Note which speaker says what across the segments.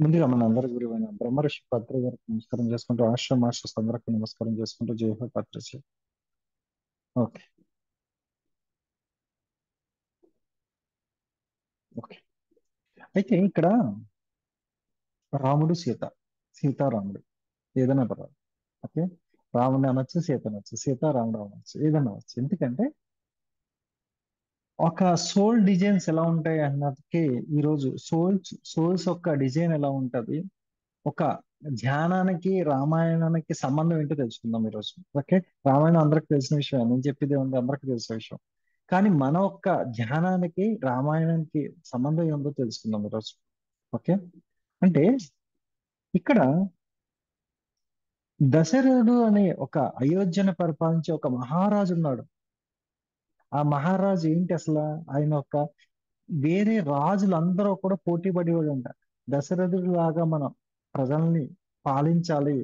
Speaker 1: ముందుగా మన అందరి గురువైన బ్రహ్మర్షి పత్రి గారికి నమస్కారం చేసుకుంటూ ఆశ్రమ మాస్టర్స్ అందరికి నమస్కారం చేసుకుంటూ జై పత్రిజీ. ఓకే. ఓకే. అయితే ఇక్కడ రాముడు సీత, సీతారాముడు ఏదైనా పర్వాలేదు. ఓకే. రాముని అనొచ్చు, సీత అనొచ్చు, సీతారాముడు అనొచ్చు, ఏదైనా అనొచ్చు. ఎందుకంటే ఒక సోల్ డిజైన్స్ ఎలా ఉంటాయి అన్నది ఈరోజు సోల్స్ యొక్క డిజైన్ ఎలా ఉంటది, ఒక ధ్యానానికి రామాయణానికి సంబంధం ఏంటో తెలుసుకుందాం ఈరోజు. ఓకే. రామాయణం అందరికి తెలిసిన విషయం, నేను చెప్పేది ఉంది అందరికి తెలిసిన విషయం. కానీ మన ఒక్క ధ్యానానికి రామాయణానికి సంబంధం ఏందో తెలుసుకుందాం ఈరోజు. ఓకే. అంటే ఇక్కడ దశరథుడు అనే ఒక అయోధ్యను పరిపాలించే ఒక మహారాజు ఉన్నాడు. ఆ మహారాజు ఏంటి అసలు? ఆయన ఒక వేరే రాజులందరూ కూడా పోటీ పడేవాడంట. దశరథుడు లాగా మనం ప్రజల్ని పాలించాలి,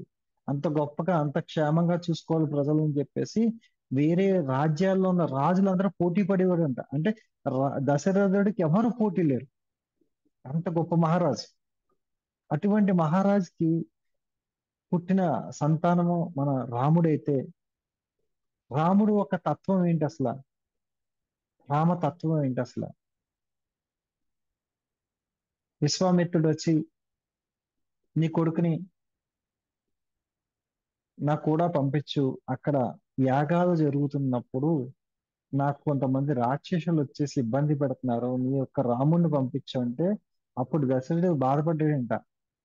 Speaker 1: అంత గొప్పగా అంత క్షేమంగా చూసుకోవాలి ప్రజలని చెప్పేసి వేరే రాజ్యాల్లో ఉన్న రాజులందరూ పోటీ పడేవాడంట. అంటే దశరథుడికి ఎవరు పోటీ లేరు, అంత గొప్ప మహారాజు. అటువంటి మహారాజుకి పుట్టిన సంతానము మన రాముడైతే, రాముడు ఒక తత్వం ఏంటి అసలు? రామతత్వం ఏంటి అసలు? విశ్వామిత్రుడు వచ్చి నీ కొడుకుని నాకు కూడా పంపించు, అక్కడ యాగాలు జరుగుతున్నప్పుడు నాకు కొంతమంది రాక్షసులు వచ్చేసి ఇబ్బంది పెడుతున్నారు, నీ యొక్క రాముణ్ణి పంపించు అంటే అప్పుడు దశరథుడు బాధపడ్డాడంట.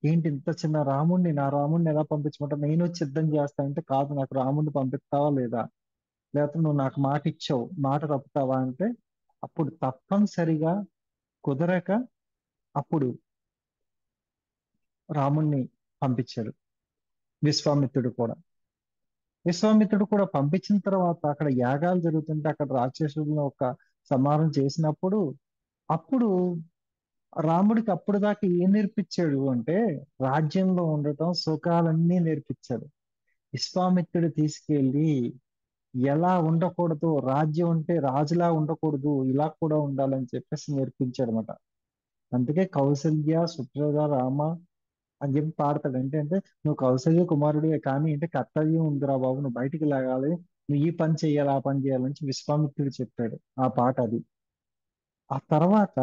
Speaker 1: ఏంటి ఇంత చిన్న రాముణ్ణి, నా రాముణ్ణి ఎలా పంపించమంటా, నేను వచ్చి సిద్ధం చేస్తా అంటే, కాదు నాకు రాముణ్ణి పంపిస్తావా లేదా, లేకపోతే నువ్వు నాకు మాట ఇచ్చావు మాట తప్పుతావా అంటే అప్పుడు తప్పనిసరిగా కుదరక అప్పుడు రాముణ్ణి పంపించాడు విశ్వామిత్రుడు కూడా. విశ్వామిత్రుడు కూడా పంపించిన తర్వాత అక్కడ యాగాలు జరుగుతుంటే అక్కడ రాక్షసులను ఒక సంహారం చేసినప్పుడు అప్పుడు రాముడికి అప్పుడు దాకా ఏం నేర్పించాడు అంటే రాజ్యంలో ఉండటం సుఖాలన్నీ నేర్పించాడు. విశ్వామిత్రుడు తీసుకెళ్ళి ఎలా ఉండకూడదు, రాజ్యం అంటే రాజులా ఉండకూడదు, ఇలా కూడా ఉండాలని చెప్పేసి నేర్పించాడు అనమాట. అందుకే కౌసల్య సుప్రజ రామ అని చెప్పి పాడతాడు. అంటే నువ్వు కౌసల్య కుమారుడే కానీ అంటే కర్తవ్యం ఉందిరా బాబు, నువ్వు బయటికి లాగాలి, నువ్వు ఈ పని చేయాలి ఆ పని చేయాలని చెప్పి విశ్వామిత్రుడు చెప్పాడు. ఆ పాట అది. ఆ తర్వాత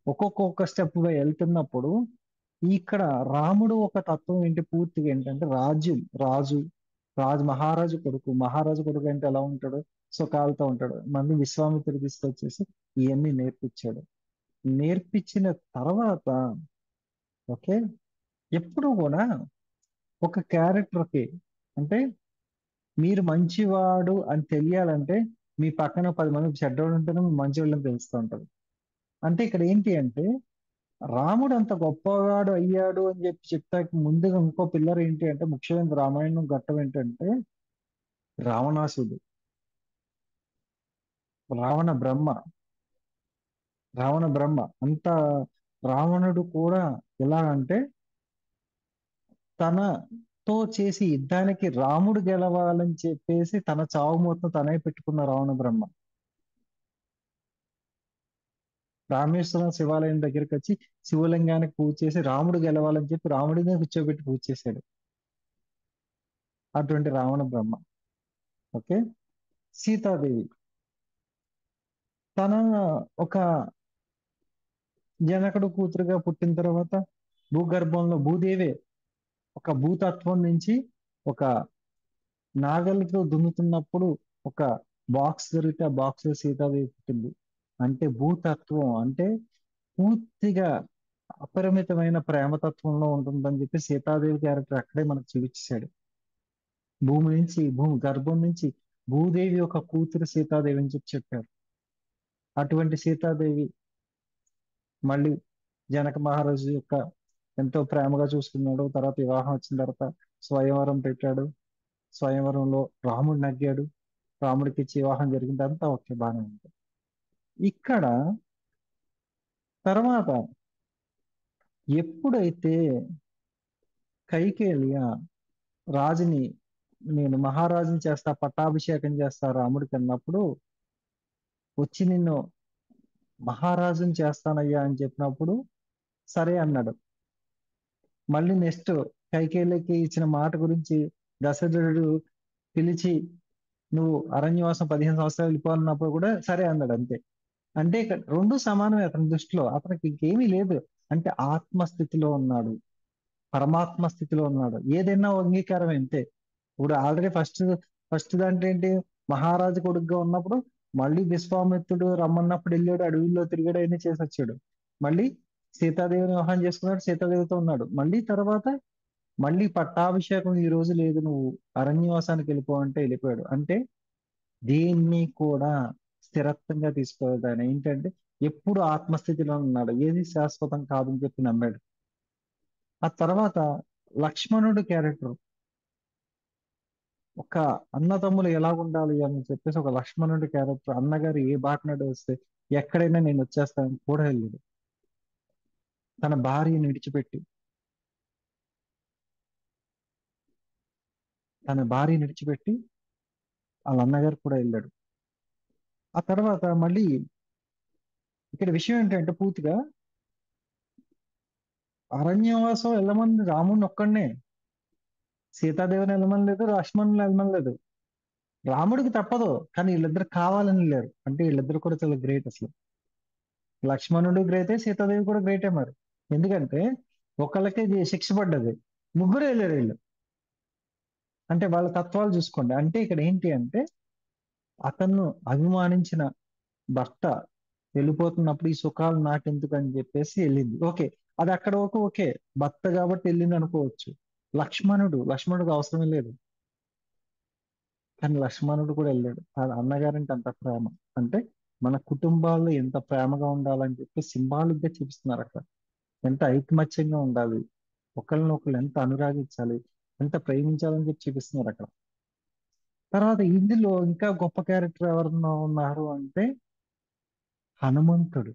Speaker 1: ఒక్కొక్క స్టెప్ గా వెళ్తున్నప్పుడు ఇక్కడ రాముడు ఒక తత్వం ఏంటి పూర్తిగా ఏంటంటే రాజు మహారాజు కొడుకు. మహారాజు కొడుకు అంటే ఎలా ఉంటాడు? సుఖాలతో ఉంటాడు. మళ్ళీ విశ్వామిత్రుడు తీసుకొచ్చేసి ఇవన్నీ నేర్పించాడు. నేర్పించిన తర్వాత ఓకే, ఎప్పుడు కూడా ఒక క్యారెక్టర్కి అంటే మీరు మంచివాడు అని తెలియాలంటే మీ పక్కన 10 మంది చెడ్డవాడు ఉంటేనే మీరు మంచివాళ్ళని తెలుస్తూ ఉంటారు. అంటే ఇక్కడ ఏంటి అంటే రాముడు అంత గొప్పవాడు అయ్యాడు అని చెప్పి చెప్తాకి ముందుగా ఇంకో పిల్లర్ ఏంటి అంటే ముఖ్యమైన రామాయణం ఘట్టం ఏంటంటే రావణాసుడు, రావణ బ్రహ్మ. అంత రావణుడు కూడా ఎలా అంటే తనతో చేసి యుద్ధానికి రాముడు గెలవాలని చెప్పేసి తన చావు మొత్తం తనే పెట్టుకున్న రావణ బ్రహ్మ రామేశ్వరం శివాలయం దగ్గరికి వచ్చి శివలింగానికి పూజ చేసి రాముడు గెలవాలని చెప్పి రాముడినే కూర్చోబెట్టి పూజ చేశాడు. అటువంటి రావణ బ్రహ్మ. ఓకే. సీతాదేవి తన ఒక జనకుడు కూతురుగా పుట్టిన తర్వాత భూగర్భంలో భూదేవే ఒక భూతత్వం నుంచి ఒక నాగలితో దున్నుతున్నప్పుడు ఒక బాక్స్ దొరికితే ఆ బాక్స్ లో సీతాదేవి పుట్టింది. అంటే భూతత్వం అంటే పూర్తిగా అపరిమితమైన ప్రేమతత్వంలో ఉంటుందని చెప్పి సీతాదేవి క్యారెక్టర్ అక్కడే మనకు చూపించాడు. భూమి గర్భం నుంచి భూదేవి ఒక కూతురు సీతాదేవి అని చెప్పి చెప్పారు. అటువంటి సీతాదేవి మళ్ళీ జనక మహారాజు యొక్క ఎంతో ప్రేమగా చూసుకున్నాడు. తర్వాత వివాహం వచ్చిన తర్వాత స్వయంవరం పెట్టాడు. స్వయంవరంలో రాముడు నగ్గాడు. రాముడికి ఇచ్చి వివాహం జరిగింది. అంతా ఓకే, బాగానే ఉంది. ఇక్కడ తర్వాత ఎప్పుడైతే కైకేయి రాజుని నేను మహారాజుని చేస్తా, పట్టాభిషేకం చేస్తా రాముడికి అన్నప్పుడు వచ్చి నిన్ను మహారాజుని చేస్తానయ్యా అని చెప్పినప్పుడు సరే అన్నాడు. మళ్ళీ నెక్స్ట్ కైకేయికి ఇచ్చిన మాట గురించి దశరథుడు పిలిచి నువ్వు అరణ్యవాసం 15 సంవత్సరాలు వెళ్ళిపోవాలన్నప్పుడు కూడా సరే అన్నాడు అంతే. అంటే ఇక్కడ రెండు సమానమే అతని దృష్టిలో. అతనికి ఇంకేమీ లేదు. అంటే ఆత్మస్థితిలో ఉన్నాడు, పరమాత్మ స్థితిలో ఉన్నాడు. ఏదైనా అంగీకారం అంతే. ఇప్పుడు ఆల్రెడీ ఫస్ట్ దాంట్లో ఏంటి, మహారాజు కొడుకుగా ఉన్నప్పుడు మళ్ళీ విశ్వామిత్రుడు రమ్మన్నప్పుడు వెళ్ళాడు, అడవుల్లో తిరిగాడు, అన్ని చేసి వచ్చాడు. మళ్ళీ సీతాదేవిని వివాహం చేసుకున్నాడు, సీతాదేవితో ఉన్నాడు. మళ్ళీ తర్వాత మళ్ళీ పట్టాభిషేకం ఈ రోజు లేదు, నువ్వు అరణ్యవాసానికి వెళ్ళిపో అంటే వెళ్ళిపోయాడు. అంటే దీన్ని కూడా స్థిరత్వంగా తీసుకోవాలి. ఆయన ఏంటంటే ఎప్పుడు ఆత్మస్థితిలో ఉన్నాడు, ఏది శాశ్వతం కాదని చెప్పి నమ్మాడు. ఆ తర్వాత లక్ష్మణుడు క్యారెక్టర్, ఒక అన్నదమ్ములు ఎలా ఉండాలి అని చెప్పేసి ఒక లక్ష్మణుడి క్యారెక్టర్. అన్నగారు ఏ బాట వస్తే ఎక్కడైనా నేను వచ్చేస్తానని కూడా వెళ్ళాడు. తన భార్యని విడిచిపెట్టి, తన భార్యని విడిచిపెట్టి వాళ్ళ అన్నగారు కూడా వెళ్ళాడు. ఆ తర్వాత మళ్ళీ ఇక్కడ విషయం ఏంటంటే పూర్తిగా అరణ్యవాసం వెళ్ళమని రాముడిని ఒక్కడనే, సీతాదేవిని వెళ్ళమని లేదు, లక్ష్మణుని వెళ్ళమని లేదు. రాముడికి తప్పదు, కానీ వీళ్ళిద్దరు కావాలని లేరు. అంటే వీళ్ళిద్దరు కూడా చాలా గ్రేట్ అసలు. లక్ష్మణుడు గ్రేటే, సీతాదేవి కూడా గ్రేటే మరి. ఎందుకంటే ఒకళ్ళకే శిక్ష పడ్డది, ముగ్గురు వెళ్ళారు వీళ్ళు. అంటే వాళ్ళ తత్వాలు చూసుకోండి. అంటే ఇక్కడ ఏంటి అంటే అతను అభిమానించిన భర్త వెళ్ళిపోతున్నప్పుడు ఈ సుఖాలు నాకెందుకు అని చెప్పేసి వెళ్ళింది. ఓకే, అది అక్కడ ఒక ఓకే, భర్త కాబట్టి వెళ్ళింది అనుకోవచ్చు. లక్ష్మణుడికి అవసరం లేదు, కానీ లక్ష్మణుడు కూడా వెళ్ళాడు. ఆ అన్నగారంటే అంత ప్రేమ. అంటే మన కుటుంబాల్లో ఎంత ప్రేమగా ఉండాలని చెప్పి సింబాలిక్ గా చూపిస్తున్నారు అక్కడ. ఎంత ఐకమత్యంగా ఉండాలి, ఒకరిని ఒకరు ఎంత అనురాగించాలి, ఎంత ప్రేమించాలని చెప్పి చూపిస్తున్నారు అక్కడ. తర్వాత ఇందులో ఇంకా గొప్ప క్యారెక్టర్ ఎవరన్నా ఉన్నారు అంటే హనుమంతుడు.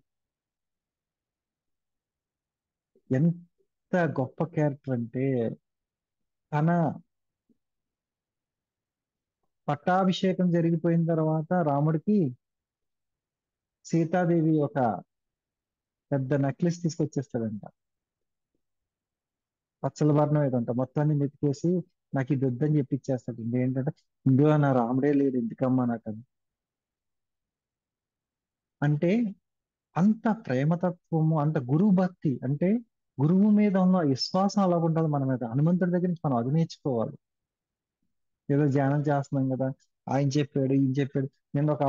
Speaker 1: ఎంత గొప్ప క్యారెక్టర్ అంటే తన పట్టాభిషేకం జరిగిపోయిన తర్వాత రాముడికి సీతాదేవి ఒక పెద్ద నెక్లెస్ తీసుకొచ్చేస్తాడంట. పచ్చల వర్ణం ఏదంట మొత్తాన్ని మెతికేసి నాకు ఇది వద్దని చెప్పి ఇచ్చేస్తాడు. ఏంటంటే ఇందులో నా రాముడే లేడు ఎందుకమ్మా నాకు అని. అంటే అంత ప్రేమతత్వము, అంత గురువు భక్తి. అంటే గురువు మీద ఉన్న విశ్వాసం అలా ఉండాలి మన మీద. హనుమంతుడి దగ్గర నుంచి మనం అది నేర్చుకోవాలి. ఏదో ధ్యానం చేస్తున్నాం కదా, ఆయన చెప్పాడు ఈయన చెప్పాడు. నేను ఒక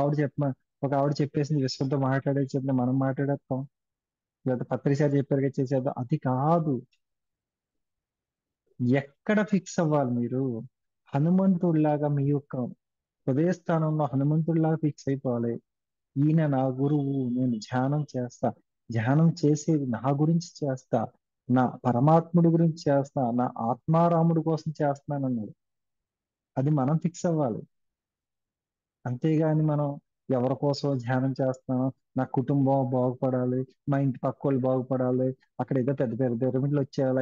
Speaker 1: ఆవిడ చెప్పేసింది విశ్వంతో మాట్లాడేది చెప్తే మనం మాట్లాడేస్తాం, లేదా పత్రిసారి చెప్పారు కదా చేసేద్దాం, అది కాదు. ఎక్కడ ఫిక్స్ అవ్వాలి మీరు, హనుమంతుడిలాగా మీ యొక్క హృదయ స్థానంలో హనుమంతుడిలాగా ఫిక్స్ అయిపోవాలి. ఈయన నా గురువు, నేను ధ్యానం చేస్తా, ధ్యానం చేసేది నా గురించి చేస్తా, నా పరమాత్ముడి గురించి చేస్తా, నా ఆత్మారాముడి కోసం చేస్తున్నానన్నాడు. అది మనం ఫిక్స్ అవ్వాలి. అంతేగాని మనం ఎవరి కోసం ధ్యానం చేస్తున్నాం, నా కుటుంబం బాగుపడాలి, మా ఇంటి పక్క వాళ్ళు బాగుపడాలి, అక్కడ ఏదో పెద్ద పెద్ద పిరమిడ్లు వచ్చేయాలి,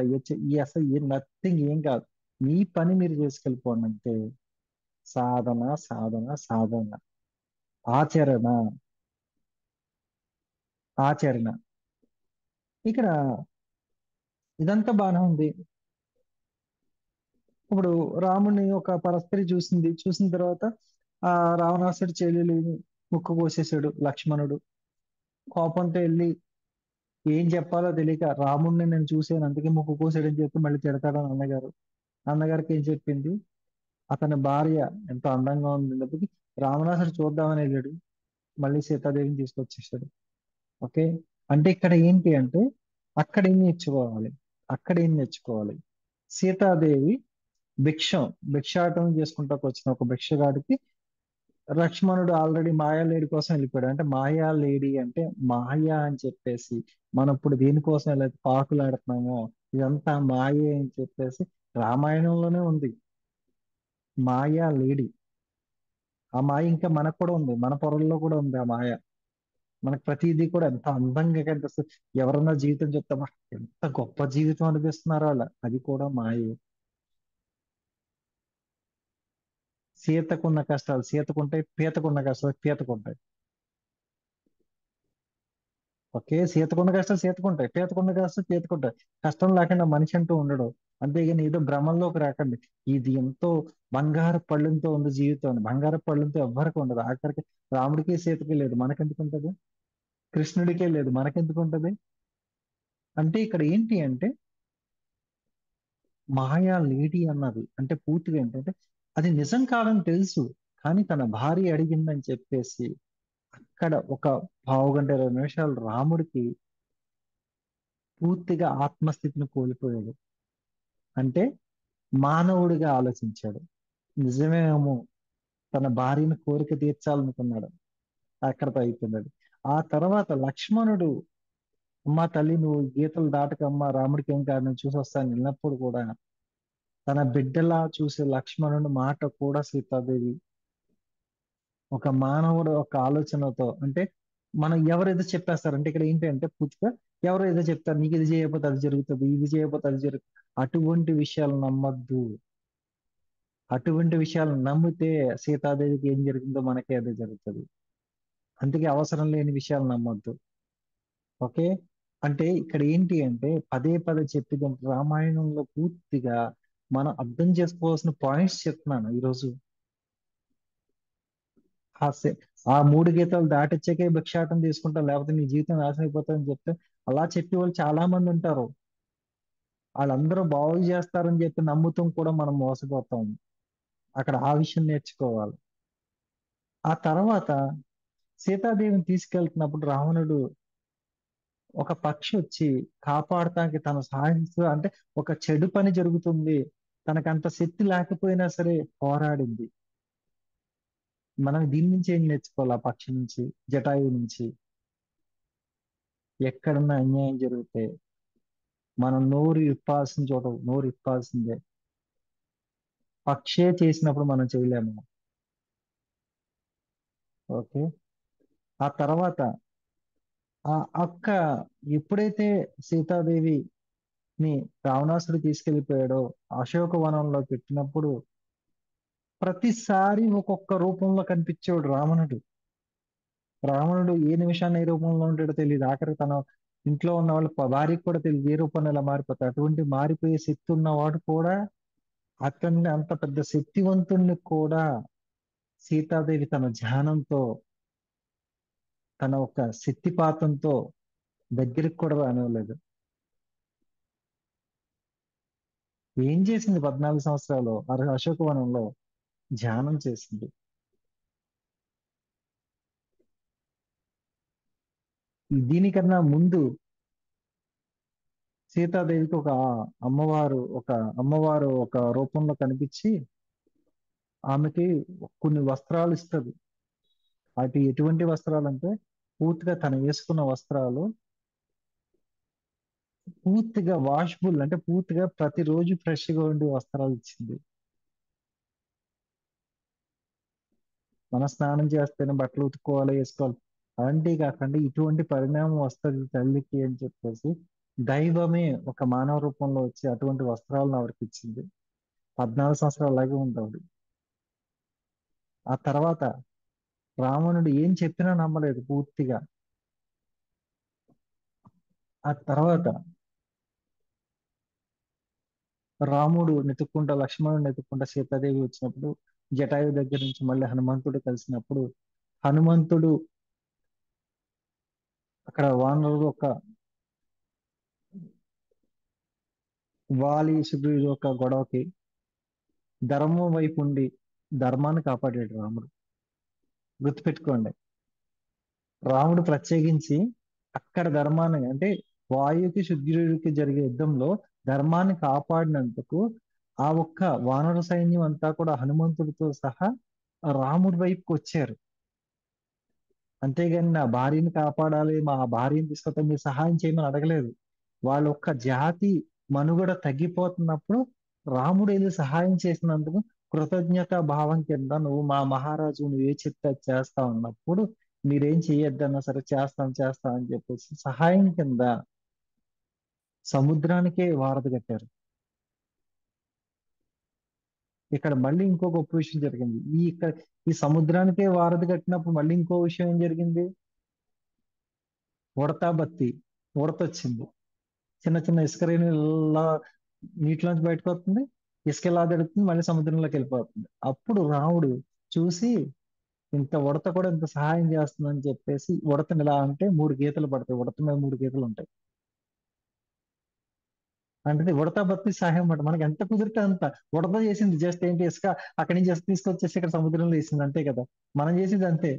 Speaker 1: ఈ అసలు నథింగ్ ఏం కాదు. మీ పని మీరు చేసుకెళ్ళిపోండి అంతే. సాధన సాధన సాధన, ఆచరణ ఆచరణ. ఇక్కడ ఇదంతా బాగానే ఉంది. ఇప్పుడు రాముని ఒక పరస్త్రీ చూసింది, చూసిన తర్వాత ఆ రావణాసుడి చెల్లెలు ముక్కు కోసేసాడు లక్ష్మణుడు. కోపంతో వెళ్ళి ఏం చెప్పాలో తెలియక రాముడిని నేను చూసాను అందుకే ముక్కు కోసాడని చెప్పి మళ్ళీ తిడతాడని అన్నగారు. అన్నగారికి ఏం చెప్పింది, అతని భార్య ఎంతో అందంగా ఉంది రావణాసుడు చూద్దామని వెళ్ళాడు, మళ్ళీ సీతాదేవిని తీసుకొచ్చేసాడు. ఓకే. అంటే ఇక్కడ ఏంటి అంటే అక్కడ ఏం నేర్చుకోవాలి, అక్కడ ఏం నేర్చుకోవాలి. సీతాదేవి భిక్షం భిక్షాటం చేసుకుంటాకు వచ్చిన ఒక భిక్షగాడికి లక్ష్మణుడు ఆల్రెడీ మాయా లేడి కోసం వెళ్ళిపోయాడు. అంటే మాయా లేడి అంటే మాయా అని చెప్పేసి మనం ఇప్పుడు దేనికోసం ఎలా పాకులాడుతున్నామో ఇదంతా మాయే అని చెప్పేసి రామాయణంలోనే ఉంది. మాయా లేడి, ఆ మాయ ఇంకా మనకు కూడా ఉంది, మన పొరల్లో కూడా ఉంది ఆ మాయ. మనకు ప్రతిదీ కూడా ఎంత అందంగా కనిపిస్తుంది. ఎవరన్నా జీవితం చెప్తామా ఎంత గొప్ప జీవితం అనిపిస్తున్నారో అలా, అది కూడా మాయే. సీతకున్న కష్టాలు సీతకుంటాయి, పీతకున్న కష్టాలు పీతకుంటాయి. ఓకే, సీతకున్న కష్టం సీతకుంటాయి, పీతకున్న కష్టం పీతకుంటాయి. కష్టం లేకుండా మనిషి అంటూ ఉండడు. అంతేగాని ఏదో భ్రమంలోకి రాకండి. ఇది ఎంతో బంగారు పళ్ళెంతో ఉంది జీవితం అని. బంగారు పళ్ళెంతో ఎవ్వరికి ఉండదు. ఆఖరికి రాముడికి సీతకి లేదు, మనకెందుకు ఉంటది? కృష్ణుడికే లేదు, మనకెందుకు ఉంటది? అంటే ఇక్కడ ఏంటి అంటే మాయా లేడీ అన్నది అంటే పూర్తిగా ఏంటంటే అది నిజం కాదని తెలుసు. కానీ తన భార్య అడిగిందని చెప్పేసి అక్కడ ఒక పావుగంట 20 నిమిషాలు రాముడికి పూర్తిగా ఆత్మస్థితిని కోల్పోయాడు. అంటే మానవుడిగా ఆలోచించాడు. నిజమేమో, తన భార్యను కోరిక తీర్చాలనుకున్నాడు. అక్కడతో అయిపోయింది. ఆ తర్వాత లక్ష్మణుడు, అమ్మా తల్లి నువ్వు గీతలు దాటకమ్మా, రాముడికి ఏం కాదు నేను చూసి వస్తాను వెళ్ళినప్పుడు కూడా తన బిడ్డలా చూసే లక్ష్మణుని మాట కూడా సీతాదేవి ఒక మానవుడు ఒక ఆలోచనతో అంటే మనం ఎవరేదో చెప్పేస్తారంటే ఇక్కడ ఏంటంటే పూర్తిగా ఎవరో ఏదో చెప్తారు, నీకు ఇది చేయకపోతే అది జరుగుతుంది, ఇది చేయకపోతే అది జరుగుతుంది. అటువంటి విషయాలు నమ్మద్దు. అటువంటి విషయాలు నమ్మితే సీతాదేవికి ఏం జరిగిందో మనకే అదే జరుగుతుంది. అందుకే అవసరం లేని విషయాలు నమ్మొద్దు. ఓకే. అంటే ఇక్కడ ఏంటి అంటే పదే పదే చెప్పేది రామాయణంలో పూర్తిగా మనం అర్థం చేసుకోవాల్సిన పాయింట్స్ చెప్తున్నాను ఈరోజు. ఆ సె- ఆ 3 గీతాలు దాటిచ్చాకే భిక్షాటన తీసుకుంటాం లేకపోతే నీ జీవితం నాశనం అయిపోతుందని చెప్తే అలా చెప్పే వాళ్ళు చాలా మంది ఉంటారు. వాళ్ళందరూ బాగు చేస్తారని చెప్పి నమ్ముతాం కూడా మనం మోసపోతాం. అక్కడ ఆ విషయం నేర్చుకోవాలి. ఆ తర్వాత సీతాదేవిని తీసుకెళ్తున్నప్పుడు రావణుడు ఒక పక్షి వచ్చి కాపాడటానికి తన సాహిస్తూ అంటే ఒక చెడు పని జరుగుతుంది, తనకంత శక్తి లేకపోయినా సరే పోరాడింది. మనం దీని నుంచి ఏం నేర్చుకోవాలి? ఆ పక్షి నుంచి, జటాయువు నుంచి ఎక్కడన్నా అన్యాయం జరిగితే మనం నోరు ఇప్పాల్సిన చోట నోరు ఇప్పాల్సిందే. పక్షే చేసినప్పుడు మనం చేయలేము. ఓకే. ఆ తర్వాత ఆ అక్క ఎప్పుడైతే సీతాదేవిని రావణాసుడు తీసుకెళ్లిపోయాడో అశోకవనంలో పెట్టినప్పుడు ప్రతిసారి ఒక్కొక్క రూపంలో కనిపించేవాడు రావణుడు. రావణుడు ఏ నిమిషాన్ని ఏ రూపంలో ఉంటాడో తెలియదు. ఆఖరికి తన ఇంట్లో ఉన్న వాళ్ళ భార్యకి కూడా తెలియదు ఏ రూపంలో ఎలా మారిపోతాడు. అటువంటి మారిపోయే శక్తి ఉన్నవాడు కూడా అతన్ని అంత పెద్ద శక్తివంతుణ్ణి కూడా సీతాదేవి తన ధ్యానంతో తన ఒక శక్తిపాతంతో దగ్గరికి కూడా రానివ్వలేదు. ఏం చేసింది 14 సంవత్సరాలు అశోకవనంలో? ధ్యానం చేసింది. దీనికన్నా ముందు సీతాదేవికి ఒక అమ్మవారు ఒక రూపంలో కనిపించి ఆమెకి కొన్ని వస్త్రాలు ఇస్తుంది. అటు ఎటువంటి వస్త్రాలు అంటే పూర్తిగా తను వేసుకున్న వస్త్రాలు పూర్తిగా వాషబుల్ అంటే పూర్తిగా ప్రతిరోజు ఫ్రెష్ గా ఉండే వస్త్రాలు ఇచ్చింది. మన స్నానం చేస్తేనే బట్టలు ఉతుక్కోవాలి వేసుకోవాలి అలాంటివి కాకుండా ఇటువంటి పరిణామం వస్తుంది తల్లికి అని చెప్పేసి దైవమే ఒక మానవ రూపంలో వచ్చి అటువంటి వస్త్రాలను ఆవిడకి ఇచ్చింది. 14 సంవత్సరాలు అలాగే ఉంటాడు. ఆ తర్వాత రావణుడు ఏం చెప్పినా నమ్మలేదు పూర్తిగా. ఆ తర్వాత రాముడు నెతుక్కుంటా లక్ష్మణుడు నెతుక్కుంటా సీతాదేవి వచ్చినప్పుడు జటాయు దగ్గర నుంచి మళ్ళీ హనుమంతుడు కలిసినప్పుడు హనుమంతుడు అక్కడ వానరుడు ఒక వాలి సుగ్రీవుడు ఒక గొడవకి ధర్మం వైపు ఉండి ధర్మాన్ని కాపాడాడు రాముడు. గుర్తుపెట్టుకోండి, రాముడు ప్రత్యేకించి అక్కడ ధర్మాన్ని అంటే వాయుకి సుగ్రీవుడికి జరిగే యుద్ధంలో ధర్మాన్ని కాపాడినందుకు ఆ ఒక్క వానర సైన్యం అంతా కూడా హనుమంతుడితో సహా రాముడి వైపుకి వచ్చారు. అంతేగాని నా భార్యని కాపాడాలి మా భార్యని తీసుకొస్తే మీరు సహాయం చేయమని అడగలేదు. వాళ్ళ ఒక్క జాతి మనుగడ తగ్గిపోతున్నప్పుడు రాముడు వెళ్ళి సహాయం చేసినందుకు కృతజ్ఞత భావం కింద నువ్వు మా మహారాజు నువ్వు ఏ చెప్తే అది చేస్తా ఉన్నప్పుడు మీరేం చెయ్యొద్దన్నా సరే చేస్తాం అని చెప్పేసి సహాయం కింద సముద్రానికే వారధి కట్టారు. ఇక్కడ మళ్ళీ ఇంకో గొప్ప విషయం జరిగింది. ఈ సముద్రానికే వారధి కట్టినప్పుడు మళ్ళీ ఇంకో విషయం ఏం జరిగింది? ఉడతా బత్తి, ఉడతొచ్చింది. చిన్న చిన్న ఇసుక రేణులా నీటిలోంచి బయటకు వస్తుంది. ఇసుక ఎలా దొరుకుతుంది, మళ్ళీ సముద్రంలోకి వెళ్ళిపోతుంది. అప్పుడు రాముడు చూసి ఇంత ఉడత కూడా ఇంత సహాయం చేస్తుందని చెప్పేసి ఉడతని ఇలా అంటే 3 గీతలు పడతాయి. ఉడత మీద 3 గీతలు ఉంటాయి. అంటే ఉడత భక్తి సహాయం అన్నమాట. మనకి ఎంత కుదిరితే అంత. ఉడత చేసింది జస్ట్ ఏంటి ఇసుక అక్కడి నుంచి ఇసుక తీసుకొచ్చేసి ఇక్కడ సముద్రంలో వేసింది అంతే కదా. మనం చేసింది అంతే.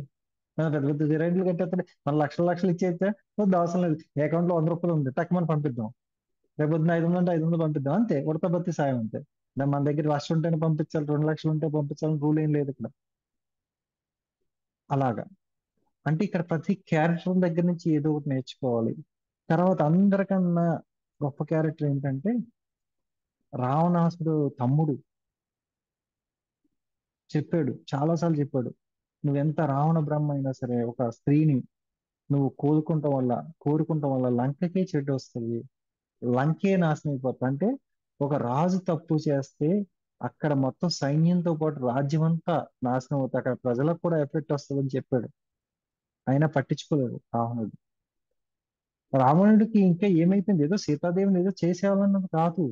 Speaker 1: పెద్ద పెద్ద రేట్లు కట్టేస్తే మన లక్షలు లక్షలు ఇచ్చేస్తే వద్దు అవసరం లేదు. అకౌంట్ లో 100 రూపాయలు ఉంది టక్ మనం పంపిద్దాం. రేపు పొద్దున్న 500 అంటే 500 పంపిద్దాం అంతే. ఉడత భక్తి సాయం అంతే. మన దగ్గర 1,00,000 ఉంటేనే పంపించాలి, 2 లక్షలు ఉంటే పంపించాలని రూల్ ఏం లేదు ఇక్కడ. అలాగా. అంటే ఇక్కడ ప్రతి క్యారెక్టర్ దగ్గర నుంచి ఏదో ఒకటి నేర్చుకోవాలి. తర్వాత అందరికన్నా గొప్ప క్యారెక్టర్ ఏంటంటే రావణాసుడు తమ్ముడు చెప్పాడు, చాలాసార్లు చెప్పాడు. నువ్వెంత రావణ బ్రహ్మ అయినా సరే ఒక స్త్రీని నువ్వు కోరుకుంటాం వల్ల లంకకే చెడ్డు వస్తుంది. లంకే నాశనం అయిపోతుంది. అంటే ఒక రాజు తప్పు చేస్తే అక్కడ మొత్తం సైన్యంతో పాటు రాజ్యం అంతా నాశనం అవుతుంది. అక్కడ ప్రజలకు కూడా ఎఫెక్ట్ వస్తుందని చెప్పాడు. అయినా పట్టించుకోలేదు రావణుడు. రావణుడికి ఇంకా ఏమైపోయింది, ఏదో సీతాదేవిని ఏదో చేసేయాలన్నది కాదు.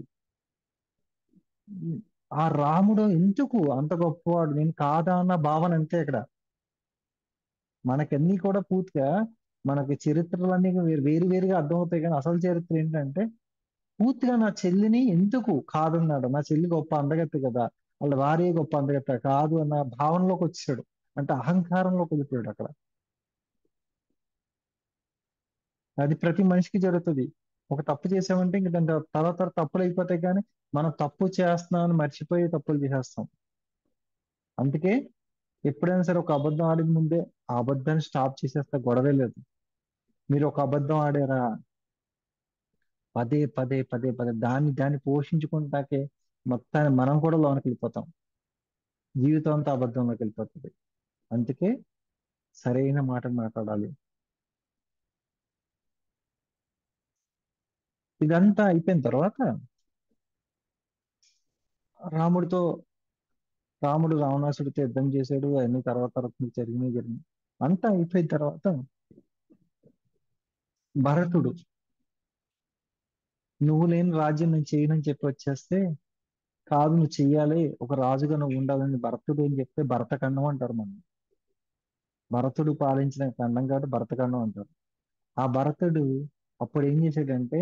Speaker 1: ఆ రాముడు ఎందుకు అంత గొప్పవాడు నేను కాదా అన్న భావన అంతే ఇక్కడ. మనకన్నీ కూడా పూర్తిగా మనకి చరిత్రలన్నీ వేరు వేరుగా అర్థమవుతాయి, కానీ అసలు చరిత్ర ఏంటంటే పూర్తిగా నా చెల్లిని ఎందుకు కాదన్నాడు. నా చెల్లి గొప్ప అందగత్తే కదా, వాళ్ళ భార్య గొప్ప అందగత్త కాదు అన్న భావనలోకి వచ్చాడు. అంటే అహంకారంలోకి వెళ్ళిపోయాడు అక్కడ. అది ప్రతి మనిషికి జరుగుతుంది. ఒక తప్పు చేసామంటే ఇంక దాని తర్వాత తప్పులు అయిపోతాయి, కానీ మనం తప్పు చేస్తున్నాం అని మర్చిపోయి తప్పులు చేసేస్తాం. అందుకే ఎప్పుడైనా సరే ఒక అబద్ధం ఆడిన ముందే ఆ అబద్ధాన్ని స్టాప్ చేసేస్తే గొడవే లేదు. మీరు ఒక అబద్ధం ఆడారా, పదే పదే పదే పదే దాన్ని దాన్ని పోషించుకుంటాకే మొత్తాన్ని మనం కూడా లోనికి వెళ్ళిపోతాం. జీవితం అంతా అబద్ధంలోకి వెళ్ళిపోతుంది. అందుకే సరైన మాట మాట్లాడాలి. ఇదంతా అయిపోయిన తర్వాత రాముడితో రాముడు రావణాసుడితో యుద్ధం చేశాడు. అన్ని తర్వాత జరిగినాయి. అంతా అయిపోయిన తర్వాత భరతుడు నువ్వు లేని రాజ్యం నేను చేయనని చెప్పి వచ్చేస్తే, కాదు నువ్వు చెయ్యాలి, ఒక రాజుగా నువ్వు ఉండాలని భరతుడు ఏం చెప్తే భరతఖండం అంటారు మనం. భరతుడు పాలించిన ఖండం కాబట్టి భరతఖండం అంటారు. ఆ భరతుడు అప్పుడు ఏం చేశాడంటే,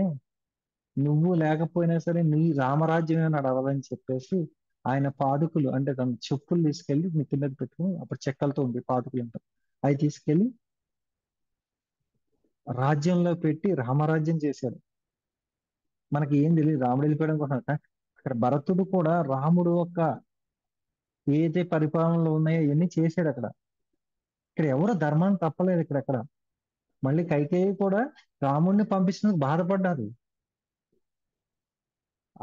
Speaker 1: నువ్వు లేకపోయినా సరే నీ రామరాజ్యమే నడవాలని చెప్పేసి ఆయన పాదుకులు అంటే తన చెప్పులు తీసుకెళ్లి నెత్తి మీద పెట్టుకుని, అప్పుడు చెక్కలతో ఉంది పాదుకులు అంటారు, అవి తీసుకెళ్లి రాజ్యంలో పెట్టి రామరాజ్యం చేశారు. మనకి ఏం తెలియదు రాముడు వెళ్ళిపోవడం కోసం. అక్కడ భరతుడు కూడా రాముడు యొక్క ఏదైతే పరిపాలనలు ఉన్నాయో ఇవన్నీ చేశాడు అక్కడ. ఇక్కడ ఎవరు ధర్మాన్ని తప్పలేదు ఇక్కడ. మళ్ళీ కైకేయి కూడా రాముడిని పంపించినందుకు బాధపడ్డారు.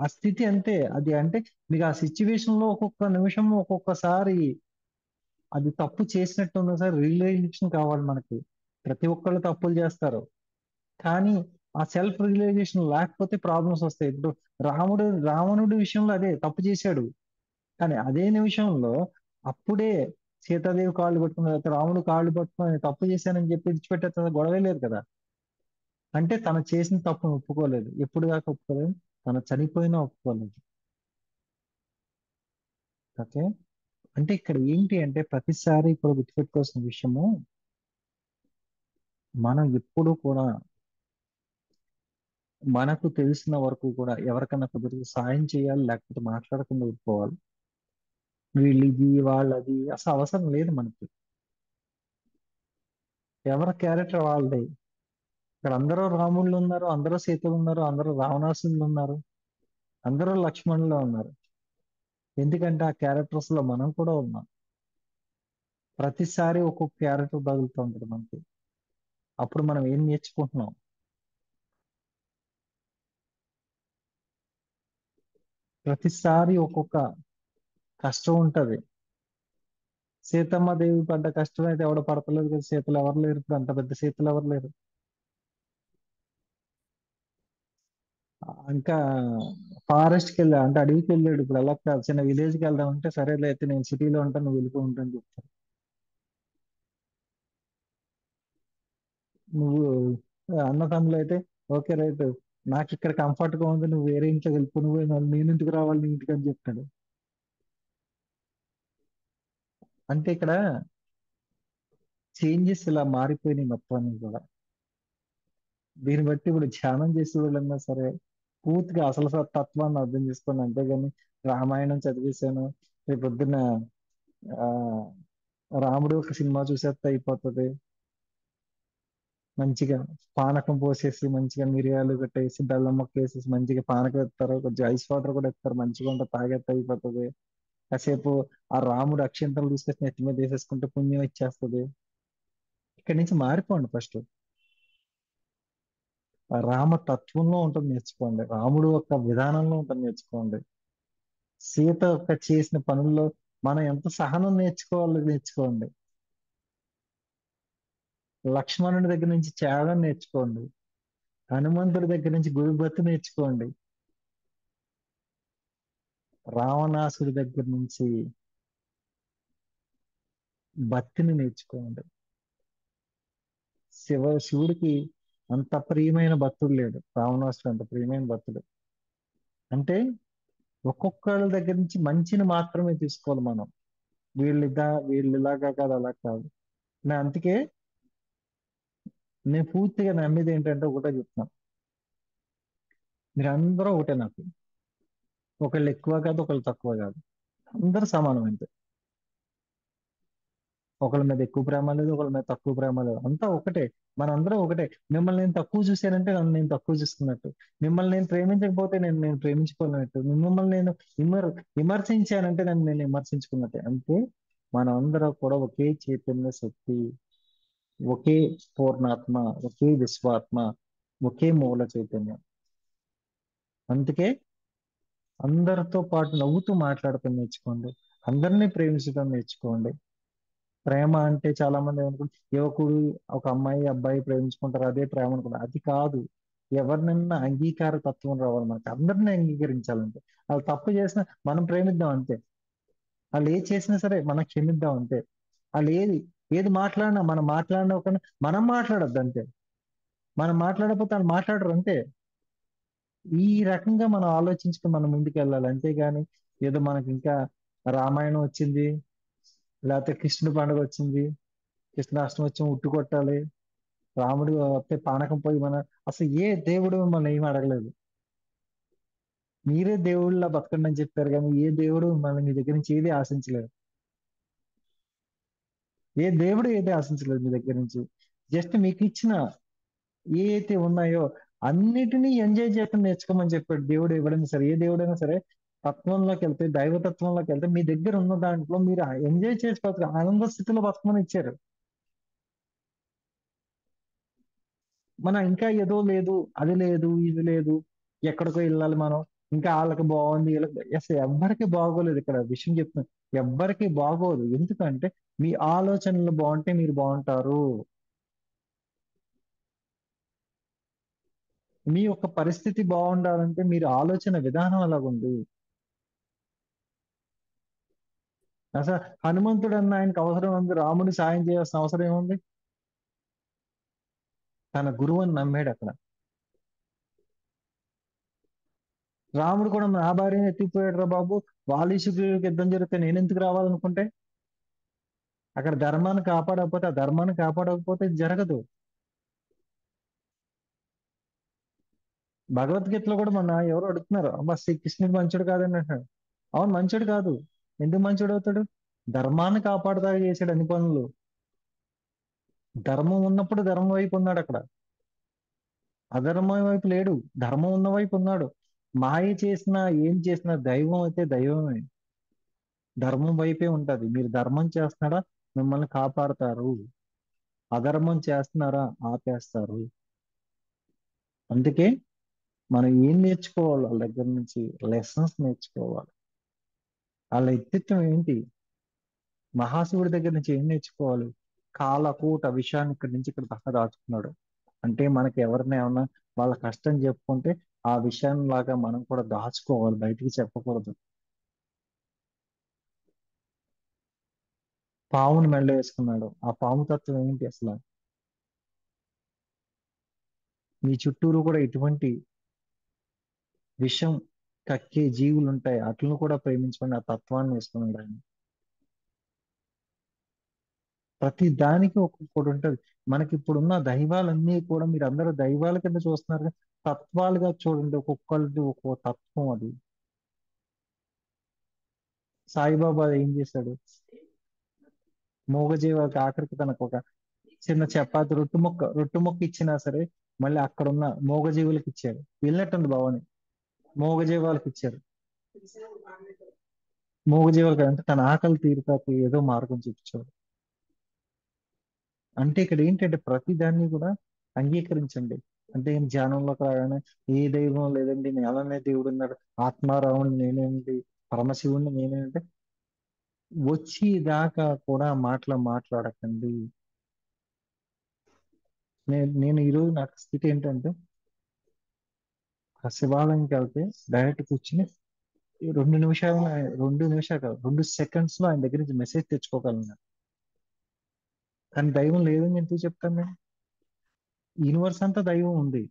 Speaker 1: ఆ స్థితి అంతే. అది అంటే మీకు ఆ సిచ్యువేషన్ లో ఒక్కొక్క నిమిషం ఒక్కొక్కసారి అది తప్పు చేసినట్టు ఉంది సార్. రియలైజేషన్ కావాలి మనకి. ప్రతి ఒక్కళ్ళు తప్పులు చేస్తారు, కానీ ఆ సెల్ఫ్ రియలైజేషన్ లేకపోతే ప్రాబ్లమ్స్ వస్తాయి. ఇప్పుడు రావణుడి విషయంలో అదే తప్పు చేశాడు, కానీ అదే నిమిషంలో అప్పుడే సీతాదేవి కాళ్ళు పట్టుకున్న తర్వాత రాముడు కాళ్ళు పట్టుకుని తప్పు చేశానని చెప్పి విడిచిపెట్టే గొడవే లేదు కదా. అంటే తను చేసిన తప్పును ఒప్పుకోలేదు. ఎప్పుడు దాకా ఒప్పుకోలేదు, తను చనిపోయినా ఒప్పుకోలేదు. ఓకే. అంటే ఇక్కడ ఏంటి అంటే ప్రతిసారి ఇప్పుడు గుర్తుపెట్టుకోవాల్సిన విషయము, మనం ఎప్పుడు కూడా మనకు తెలిసిన వరకు కూడా ఎవరికైనా కుదిరితే సాయం చేయాలి, లేకపోతే మాట్లాడకుండా ఊరుకోవాలి. వీళ్ళది వాళ్ళది అసలు అవసరం లేదు మనకి. ఎవరి క్యారెక్టర్ వాళ్ళది. ఇక్కడ అందరూ రాముళ్ళు ఉన్నారు, అందరూ సీతలు ఉన్నారు, అందరూ రావణాసురులు ఉన్నారు, అందరూ లక్ష్మణులు ఉన్నారు. ఎందుకంటే ఆ క్యారెక్టర్స్ లో మనం కూడా ఉన్నాం. ప్రతిసారి ఒక్కొక్క క్యారెక్టర్ తగులుతూ ఉంటుంది మనకి. అప్పుడు మనం ఏం నేర్చుకుంటున్నాం. ప్రతిసారి ఒక్కొక్క కష్టం ఉంటది. సీతమ్మ దేవి పడ్డ కష్టం అయితే ఎవడ పడతలేదు కదా. సీతలు ఎవరు లేరు ఇప్పుడు, అంత పెద్ద సీతలు ఎవరు లేరు. ఇంకా ఫారెస్ట్ కి వెళ్ళా అంటే అడవికి వెళ్ళాడు. ఇప్పుడు అలా కాదు, చిన్న విలేజ్ కి వెళ్దాం అంటే సరేలే అయితే నేను సిటీలో ఉంటాను నువ్వు వెళ్ళిపో ఉంటాను చెప్తాను. నువ్వు అన్నదమ్ములు అయితే ఓకే రైట్, నాకు ఇక్కడ కంఫర్ట్ గా ఉంది, నువ్వు వేరే ఇంట్లోకి వెళ్ళిపో, నువ్వు నేను ఇంటికి రావాలి నీ ఇంటికి అని చెప్తాడు. అంటే ఇక్కడ చేంజెస్ ఇలా మారిపోయినాయి మొత్తాన్ని కూడా. దీన్ని బట్టి ఇప్పుడు ధ్యానం చేసే వాళ్ళన్నా సరే పూర్తిగా అసలు తత్వాన్ని అర్థం చేసుకోండి. అంతేగాని రామాయణం చదివేశాను రేపు పొద్దున్న ఆ రాముడు ఒక సినిమా చూసేస్తే అయిపోతుంది, మంచిగా పానకం పోసేసి మంచిగా మిరియాలు కట్టేసి బెల్లం మొక్క వేసేసి మంచిగా పానకం ఇస్తారు, కొంచెం ఐస్ వాటర్ కూడా ఇస్తారు, మంచిగా ఉంటుంది, తాగేస్తే అయిపోతుంది. కాసేపు ఆ రాముడు అక్షింతలు తీసుకొచ్చి నెత్తి మీద వేసేసుకుంటే పుణ్యం ఇచ్చేస్తుంది. ఇక్కడి నుంచి మారిపోండి ఫస్ట్. ఆ రామ తత్వంలో ఉంటుంది నేర్చుకోండి, రాముడు యొక్క విధానంలో ఉంటుంది నేర్చుకోండి. సీత యొక్క చేసిన పనుల్లో మనం ఎంత సహనం నేర్చుకోవాలో నేర్చుకోండి. లక్ష్మణుడి దగ్గర నుంచి త్యాగం నేర్చుకోండి. హనుమంతుడి దగ్గర నుంచి గురుభక్తి నేర్చుకోండి. రావణాసుడి దగ్గర నుంచి భక్తిని నేర్చుకోండి. శివుడికి అంత ప్రియమైన భక్తుడు లేడు, రావణాసుడు అంత ప్రియమైన భక్తుడు. అంటే ఒక్కొక్కళ్ళ దగ్గర నుంచి మంచిని మాత్రమే తీసుకోవాలి మనం. వీళ్ళు ఇలాగా కాదు అలా కాదు. అందుకే నేను పూర్తిగా నమ్మేది ఏంటంటే ఒకటే చెప్తాను, మీరు అందరూ ఒకటే నాకు. ఒకళ్ళు ఎక్కువ కాదు, ఒకళ్ళు తక్కువ కాదు, అందరూ సమానం అంతే. ఒకళ్ళ మీద ఎక్కువ ప్రేమ లేదు, ఒకళ్ళ మీద తక్కువ ప్రేమ లేదు, అంతా ఒకటే. మనందరం ఒకటే. మిమ్మల్ని నేను తక్కువ చూశానంటే నన్ను నేను తక్కువ చూసుకున్నట్టు, మిమ్మల్ని నేను ప్రేమించకపోతే నేను ప్రేమించుకోలేనట్టు, మిమ్మల్ని నేను విమర్ విమర్శించానంటే నన్ను నేను విమర్శించుకున్నట్టే. అంతే. మనం అందరం కూడా ఒకే చైతన్య శక్తి, ఒకే పూర్ణాత్మ, ఒకే విశ్వాత్మ, ఒకే మూల చైతన్యం. అందుకే అందరితో పాటు నవ్వుతూ మాట్లాడటం నేర్చుకోండి, అందరినీ ప్రేమించడం నేర్చుకోండి. ప్రేమ అంటే చాలా మంది అనుకుంటారు యువకుడు ఒక అమ్మాయి అబ్బాయి ప్రేమించుకుంటారు అదే ప్రేమ అనుకుంటారు, అది కాదు. ఎవరినైనా అంగీకార తత్వం రావాలి మనకి, అందరిని అంగీకరించాలంటే. వాళ్ళు తప్పు చేసినా మనం ప్రేమిద్దాం అంతే, వాళ్ళు ఏది చేసినా సరే మనం క్షమిద్దాం అంతే. వాళ్ళు ఏది మాట్లాడినా మనం మాట్లాడినా ఒక మనం మాట్లాడొద్దు అంతే, మనం మాట్లాడకపోతే వాళ్ళు మాట్లాడరు అంతే. ఈ రకంగా మనం ఆలోచించుకుని మనం ముందుకు వెళ్ళాలి. అంతేగాని ఏదో మనకి ఇంకా రామాయణం వచ్చింది, లేకపోతే కృష్ణుడి పండుగ వచ్చింది, కృష్ణాష్టమి వచ్చి ఉట్టు కొట్టాలి, రాముడు వస్తే పానకం పోయి అసలు ఏ దేవుడు మిమ్మల్ని ఏమి అడగలేదు. మీరే దేవుళ్ళ బతకండి అని చెప్పారు, కానీ ఏ దేవుడు మిమ్మల్ని మీ దగ్గర నుంచి ఏది ఆశించలేదు. ఏ దేవుడు ఏది ఆశించలేదు మీ దగ్గర నుంచి. జస్ట్ మీకు ఇచ్చిన ఏ అయితే ఉన్నాయో అన్నిటినీ ఎంజాయ్ చేయడం నేర్చుకోమని చెప్పాడు దేవుడు. ఎవడైనా సరే, ఏ దేవుడైనా సరే తత్వంలోకి వెళ్తే, దైవతత్వంలోకి వెళ్తే మీ దగ్గర ఉన్న దాంట్లో మీరు ఎంజాయ్ చేసి బతక, ఆనంద స్థితిలో బతకమని ఇచ్చారు. మనం ఇంకా ఏదో లేదు, అది లేదు, ఇది లేదు, ఎక్కడికో వెళ్ళాలి మనం, ఇంకా వాళ్ళకి బాగుంది వీళ్ళకి అసలు ఎవ్వరికి బాగోలేదు. ఇక్కడ విషయం చెప్తున్నాను, ఎవ్వరికి బాగోదు. ఎందుకంటే మీ ఆలోచనలు బాగుంటే మీరు బాగుంటారు. మీ యొక్క పరిస్థితి బాగుండాలంటే మీరు ఆలోచన విధానం అలాగుంది. అసలు హనుమంతుడు అన్న ఆయనకు అవసరం ఉంది, రాముడి సాయం చేయాల్సిన అవసరం ఏముంది? తన గురువు అని నమ్మాడు అక్కడ. రాముడు కూడా నా భార్యను ఎత్తిపోయాడు రా బాబు, వాలీసుకి యుద్ధం జరిగితే నేను ఎందుకు రావాలనుకుంటే, అక్కడ ఆ ధర్మాన్ని కాపాడకపోతే ఇది జరగదు. భగవద్గీతలో కూడా మన ఎవరు అడుగుతున్నారు, అబ్బా శ్రీకృష్ణుడు మంచోడు కాదని అంటున్నాడు. అవును మంచోడు కాదు, ఎందుకు మంచోడు అవుతాడు? ధర్మాన్ని కాపాడుతా చేశాడు అన్ని పనులు. ధర్మం ఉన్నప్పుడు ధర్మం వైపు ఉన్నాడు అక్కడ, అధర్మం వైపు లేడు, ధర్మం ఉన్న వైపు ఉన్నాడు. మాయ చేసినా ఏం చేసినా దైవం అయితే దైవమే, ధర్మం వైపే ఉంటది. మీరు ధర్మం చేస్తున్నారా, మిమ్మల్ని కాపాడతారు. అధర్మం చేస్తున్నారా, ఆపేస్తారు. అందుకే మనం ఏం నేర్చుకోవాలి వాళ్ళ దగ్గర నుంచి? లెసన్స్ నేర్చుకోవాలి. వాళ్ళ వ్యక్తిత్వం ఏంటి? మహాశివుడి దగ్గర నుంచి ఏం నేర్చుకోవాలి? కాలకూట విషయాన్ని ఇక్కడి నుంచి ఇక్కడ దాకా దాచుకున్నాడు. అంటే మనకి ఎవరిని ఏమన్నా వాళ్ళ కష్టం చెప్పుకుంటే ఆ విషయం లాగా మనం కూడా దాచుకోవాలి, బయటికి చెప్పకూడదు. పావుని మెళ్ళ వేసుకున్నాడు, ఆ పాము తత్వం ఏంటి అసలు? మీ చుట్టూరు కూడా ఎటువంటి విషం కక్కే జీవులు ఉంటాయి, అట్లను కూడా ప్రేమించమని ఆ తత్వాన్ని ఇస్తున్నాడు ఆయన. ప్రతి దానికి ఒక్కొక్కటి ఉంటది. మనకి ఇప్పుడున్న దైవాలన్నీ కూడా మీరు అందరూ దైవాల కింద చూస్తున్నారు కానీ తత్వాలుగా చూడండి, ఒక్కొక్కరిది ఒక్కో తత్వం అది. సాయిబాబా ఏం చేశాడు? మూగజీవాలకి ఆఖరికి తనకు ఒక చిన్న చపాతి రొట్టు ముక్క ఇచ్చినా సరే మళ్ళీ అక్కడున్న మూగజీవులకు ఇచ్చాడు. వెళ్ళినట్టుంది భవాని. మూగజీవాలకు ఇచ్చారు. మూగజీవులకు అంటే తన ఆకలి తీరుతాకి ఏదో మార్గం చూపించాడు. అంటే ఇక్కడ ఏంటంటే ప్రతి దాన్ని కూడా అంగీకరించండి. అంటే ఏం ధ్యానంలోకి రాగానే ఏ దైవం లేదండి, నేలనే దేవుడు ఉన్నాడు, ఆత్మారాముడు నేనేంటి, పరమశివుణ్ణి నేనేంటి, వచ్చి దాకా కూడా మాట్లాడకండి. నేను ఈరోజు నాకు స్థితి ఏంటంటే ఆ శివాలయంకి వెళ్తే డైరెక్ట్ కూర్చుని ఈ 2 నిమిషాలు, 2 నిమిషాలు కాదు 2 సెకండ్స్ లో ఆయన దగ్గర నుంచి మెసేజ్ తెచ్చుకోగలను. కానీ దైవం లేదని ఎందుకు చెప్తాను నేను? యూనివర్స్ అంతా దైవం ఉంది.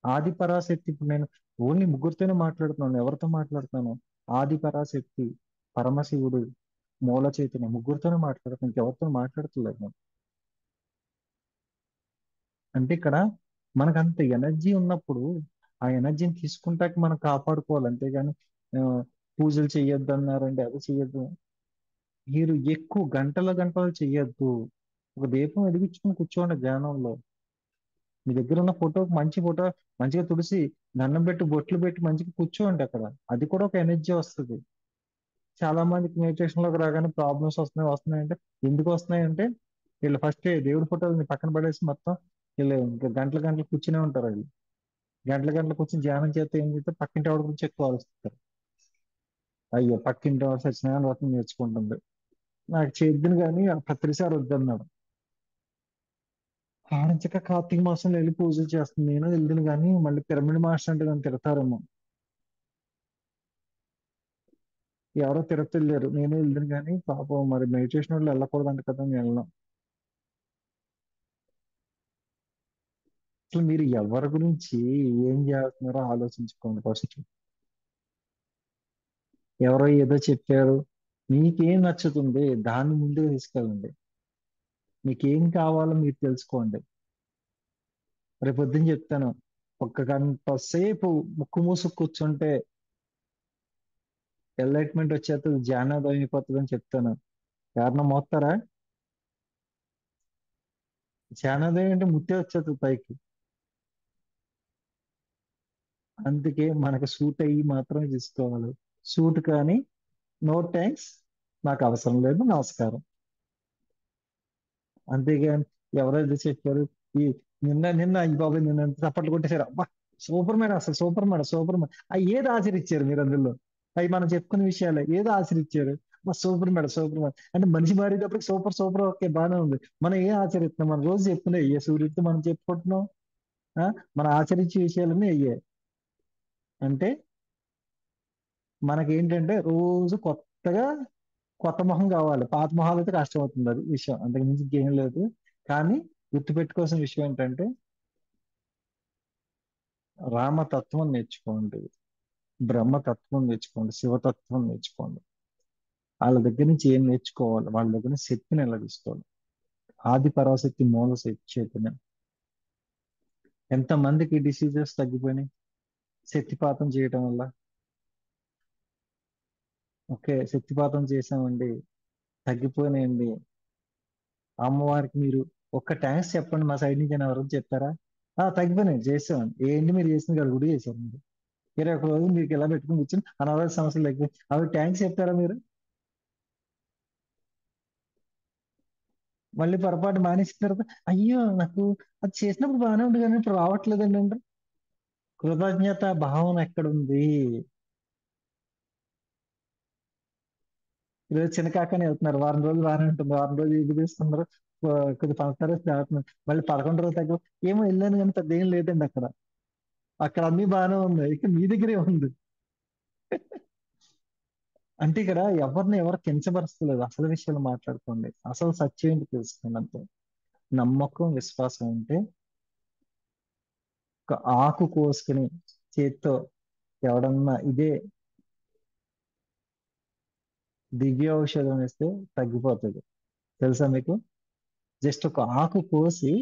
Speaker 1: ఆది పరాశక్తి. ఇప్పుడు నేను ఓన్లీ ముగ్గురితోనే మాట్లాడుతున్నాను. ఎవరితో మాట్లాడుతున్నాను? ఆది పరాశక్తి, పరమశివుడు, మూల చైతన్య, ముగ్గురితోనే మాట్లాడుతున్నాను. ఇంకెవరితో మాట్లాడట్లేదు నేను. అంటే ఇక్కడ మనకు అంత ఎనర్జీ ఉన్నప్పుడు ఆ ఎనర్జీని తీసుకుంటాక మనం కాపాడుకోవాలి. అంతేగాని ఆ, పూజలు చెయ్యొద్దు అన్నారండి, అది చెయ్యొద్దు. మీరు ఎక్కువ గంటల గంటలు చెయ్యొద్దు. ఒక దీపం వెలిగించుకుని కూర్చోండి ధ్యానంలో. మీ దగ్గర ఉన్న మంచి ఫోటో మంచిగా తుడిసి దండం పెట్టి బొట్లు పెట్టి మంచిగా కూర్చోండి అక్కడ. అది కూడా ఒక ఎనర్జీ వస్తుంది. చాలా మందికి మెడిటేషన్ లోకి రాగానే ప్రాబ్లమ్స్ వస్తున్నాయంటే ఎందుకు వస్తున్నాయంటే వీళ్ళు ఫస్ట్ దేవుడి ఫోటోని పక్కన పడేసి మొత్తం వీళ్ళు ఇంకా గంటల గంటలు కూర్చునే ఉంటారు. అది గంటల గంటలు కూర్చొని ధ్యానం చేస్తే ఏం చేస్తే పక్కింటి వాడి గురించి ఎక్కువ ఆలోచిస్తారు. అయ్యో పక్కింటి వాడు సత్యనారాయణ వ్రతం నేర్చుకుంటుంది, నాకు చేద్దును కానీ ఆ ప్రతిసారి వద్దన్నాడు. ఆడించక కార్తీక మాసంలో వెళ్ళి పూజలు చేస్తుంది, నేను వెళ్దును కానీ మళ్ళీ పిరమిడ్ మాస్టర్ అంటే నన్ను తిడతారేమో. ఎవరో తిరుపతి వెళ్ళారు, నేను వెళ్దును కానీ పాపం మరి మెడిటేషన్ వాళ్ళు వెళ్ళకూడదంట కదా, నేను వెళ్ళను. అసలు మీరు ఎవరి గురించి ఏం చేస్తున్నారో ఆలోచించుకోండి ఫస్ట్. ఎవరో ఏదో చెప్పారు, మీకేం నచ్చుతుంది దాన్ని ముందుకు తీసుకెళ్ళండి. మీకేం కావాలో మీరు తెలుసుకోండి. రేపు పొద్దున్న చెప్తాను, ఒక్క గంట సేపు ముక్కు మూసు కూర్చుంటే ఎన్లైట్మెంట్ వచ్చేస్తుంది, జ్ఞానోదయం అయిపోతుంది అని చెప్తాను. కారణం మోస్తారా? జ్ఞానోదయం అంటే ముత్తే వచ్చేస్తుంది పైకి. అందుకే మనకు సూట్ అయ్యి మాత్రమే తీసుకోవాలి. సూట్ కానీ నో థ్యాంక్స్, నాకు అవసరం లేదు, నమస్కారం. అంతేగాని ఎవరైతే చెప్పారు ఈ నిన్న నిన్న ఈ బాబు నిన్న చప్పట్లు కొట్టేశారు, అబ్బా సూపర్ మ్యాన్, అసలు సూపర్ మ్యాన్, సూపర్ మ్యాన్. అవి ఏది ఆచరించారు మీరు అందులో? అవి మనం చెప్పుకునే విషయాలే ఏదో ఆచరించారు. సూపర్ మ్యాన్, సూపర్ మ్యాన్ అంటే మనిషి మారేటప్పటికి సూపర్ సూపర్ ఓకే బాగానే ఉంది. మనం ఏం ఆచరిస్తున్నాం? మనం రోజు చెప్తున్నాయి ఏ సూర్యుడితో మనం చెప్పుకుంటున్నాం. ఆ? మనం ఆచరించే విషయాలన్నీ అయ్యాయి. అంటే మనకేంటంటే రోజు కొత్తగా కొత్త మొహం కావాలి, పాత మొహాలు అయితే కష్టం అవుతుంది. అది విషయం, అంతకు మించి ఇంకేం లేదు. కానీ గుర్తుపెట్టుకోవాల్సిన విషయం ఏంటంటే రామతత్వం నేర్చుకోండి, బ్రహ్మతత్వం నేర్చుకోండి, శివతత్వం నేర్చుకోండి. వాళ్ళ దగ్గర నుంచి ఏం నేర్చుకోవాలి? వాళ్ళ దగ్గర నుంచి శక్తిని ఎలా తీసుకోవాలి? ఆది పరాశక్తి మూల చైతన్యం. ఎంతమందికి డిసీజెస్ తగ్గిపోయినాయి శక్తిపాతం చేయటం వల్ల. ఓకే, శక్తిపాతం చేసామండి, తగ్గిపోయినాయండి. అమ్మవారికి మీరు ఒక్క థ్యాంక్స్ చెప్పండి మా సైడ్ నుంచి అని ఎవరు చెప్పారా? తగ్గిపోయినాయి చేసామండి. ఏంటి మీరు చేసింది కాదు, గుడి చేశారండి. 21 రోజులు మీకు ఇలా పెట్టుకుని కూర్చొని అనారోగ్య సమస్యలు తగ్గిపోయి అవి థ్యాంక్స్ చెప్తారా మీరు? మళ్ళీ పొరపాటు మానేసిన తర్వాత అయ్యో నాకు అది చేసినప్పుడు బాగానే ఉంది కానీ ఇప్పుడు రావట్లేదండి అంటే కృతజ్ఞత భావన ఎక్కడుంది? ఈరోజు చిన్న కాకనే వెళ్తున్నారు, వారం రోజులు బాగానే ఉంటుంది, వారం రోజులు ఇది తీసుకున్నారు, కొద్ది పంచదార తాగుతున్నారు, మళ్ళీ 11 రోజులు తగ్గ ఏమో వెళ్ళాను కానీ పెద్ద ఏం లేదండి అక్కడ. అక్కడ అన్ని బాగానే ఉన్నాయి, ఇక మీ దగ్గరే ఉంది. అంటే ఇక్కడ ఎవరు కించపరుస్తలేదు, అసలు విషయాలు మాట్లాడుకోండి, అసలు సత్యం ఏంటి తెలుసుకోండి అంతే. నమ్మకం విశ్వాసం ఉంటే ఒక ఆకు కోసుకుని చేత్తో ఎవడన్నా ఇదే దివ్య ఔషధం ఇస్తే తగ్గిపోతుంది. తెలుసా మీకు? జస్ట్ ఒక ఆకు కోసి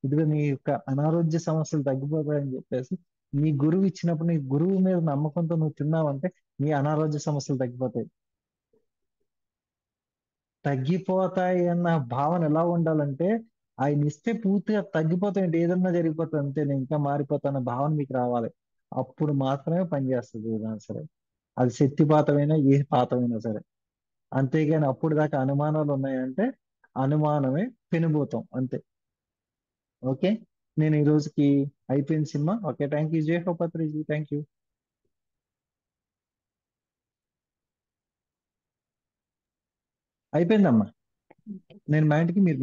Speaker 1: ఇదిగో నీ యొక్క అనారోగ్య సమస్యలు తగ్గిపోతాయని చెప్పేసి నీ గురువు ఇచ్చినప్పుడు నీ గురువు మీద నమ్మకంతో నువ్వు తిన్నావంటే నీ అనారోగ్య సమస్యలు తగ్గిపోతాయి. తగ్గిపోతాయి అన్న భావన ఎలా ఉండాలంటే ఆయన ఇస్తే పూర్తిగా తగ్గిపోతాయి, ఏదన్నా జరిగిపోతుంది అంతే, నేను ఇంకా మారిపోతాన్న భావన మీకు రావాలి. అప్పుడు మాత్రమే పనిచేస్తుంది ఏదైనా సరే, అది శక్తిపాతమైనా ఏ పాతమైనా సరే. అంతేగాని అప్పుడు దాకా అనుమానాలు ఉన్నాయంటే అనుమానమే పెనుభూతం అంతే. ఓకే, నేను ఈ రోజుకి అయిపోయింది సినిమా. ఓకే, థ్యాంక్ యూ జై హోపత్రిజీ, థ్యాంక్ యూ. అయిపోయిందమ్మా, నేను మా ఇంటికి మీరు